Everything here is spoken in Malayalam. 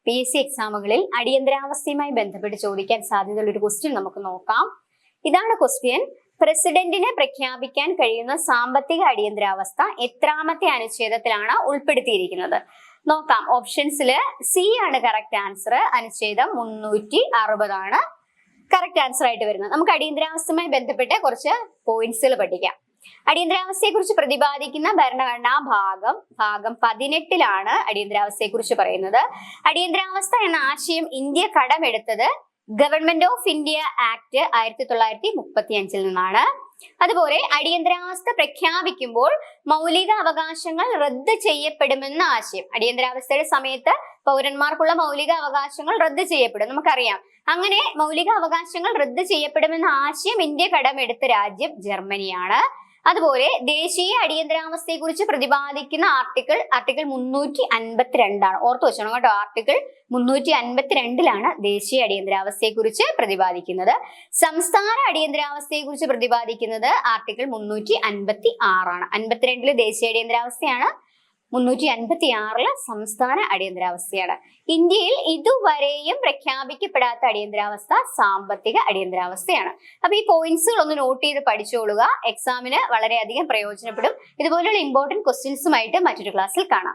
PSC എക്സാമുകളിൽ അടിയന്തരാവസ്ഥയുമായി ബന്ധപ്പെട്ട് ചോദിക്കാൻ സാധ്യതയുള്ള ഒരു ക്വസ്റ്റ്യൻ നമുക്ക് നോക്കാം. ഇതാണ് ക്വസ്റ്റ്യൻ. പ്രസിഡന്റിനെ പ്രഖ്യാപിക്കാൻ കഴിയുന്ന സാമ്പത്തിക അടിയന്തരാവസ്ഥ എത്രാമത്തെ അനുച്ഛേദത്തിലാണ് ഉൾപ്പെടുത്തിയിരിക്കുന്നത്? നോക്കാം. ഓപ്ഷൻസില് സി ആണ് കറക്റ്റ് ആൻസർ. അനുച്ഛേദം 360 ആണ് കറക്റ്റ് ആൻസർ ആയിട്ട് വരുന്നത്. നമുക്ക് അടിയന്തരാവസ്ഥയുമായി ബന്ധപ്പെട്ട് കുറച്ച് പോയിന്റ്സുകൾ പഠിക്കാം. അടിയന്തരാവസ്ഥയെ കുറിച്ച് പ്രതിപാദിക്കുന്ന ഭരണഘടനാ ഭാഗം 18 അടിയന്തരാവസ്ഥയെ കുറിച്ച് പറയുന്നത്. അടിയന്തരാവസ്ഥ എന്ന ആശയം ഇന്ത്യ കടമെടുത്തത് ഗവൺമെന്റ് ഓഫ് ഇന്ത്യ ആക്ട് 1935 നിന്നാണ്. അതുപോലെ അടിയന്തരാവസ്ഥ പ്രഖ്യാപിക്കുമ്പോൾ മൗലിക അവകാശങ്ങൾ റദ്ദ് ചെയ്യപ്പെടുമെന്ന ആശയം, അടിയന്തരാവസ്ഥയുടെ സമയത്ത് പൗരന്മാർക്കുള്ള മൗലിക അവകാശങ്ങൾ റദ്ദ് ചെയ്യപ്പെടും, നമുക്കറിയാം. അങ്ങനെ മൗലിക അവകാശങ്ങൾ റദ്ദ് ചെയ്യപ്പെടുമെന്ന ആശയം ഇന്ത്യ കടമെടുത്ത രാജ്യം ജർമ്മനിയാണ്. അതുപോലെ ദേശീയ അടിയന്തരാവസ്ഥയെ കുറിച്ച് പ്രതിപാദിക്കുന്ന ആർട്ടിക്കിൾ 352 ആണ്. ഓർത്തു വെച്ചോണം കേട്ടോ. ആർട്ടിക്കിൾ 352 ദേശീയ അടിയന്തരാവസ്ഥയെ കുറിച്ച് പ്രതിപാദിക്കുന്നത്. സംസ്ഥാന അടിയന്തരാവസ്ഥയെ കുറിച്ച് പ്രതിപാദിക്കുന്നത് ആർട്ടിക്കിൾ 356 ആണ്. 52 ദേശീയ അടിയന്തരാവസ്ഥയാണ്, 356 സംസ്ഥാന അടിയന്തരാവസ്ഥയാണ്. ഇന്ത്യയിൽ ഇതുവരെയും പ്രഖ്യാപിക്കപ്പെടാത്ത അടിയന്തരാവസ്ഥ സാമ്പത്തിക അടിയന്തരാവസ്ഥയാണ്. അപ്പൊ ഈ പോയിന്റ്സുകൾ ഒന്ന് നോട്ട് ചെയ്ത് പഠിച്ചോളുക. എക്സാമിന് വളരെയധികം പ്രയോജനപ്പെടും. ഇതുപോലുള്ള ഇമ്പോർട്ടന്റ് ക്വസ്റ്റ്യൻസുമായിട്ട് മറ്റൊരു ക്ലാസ്സിൽ കാണാം.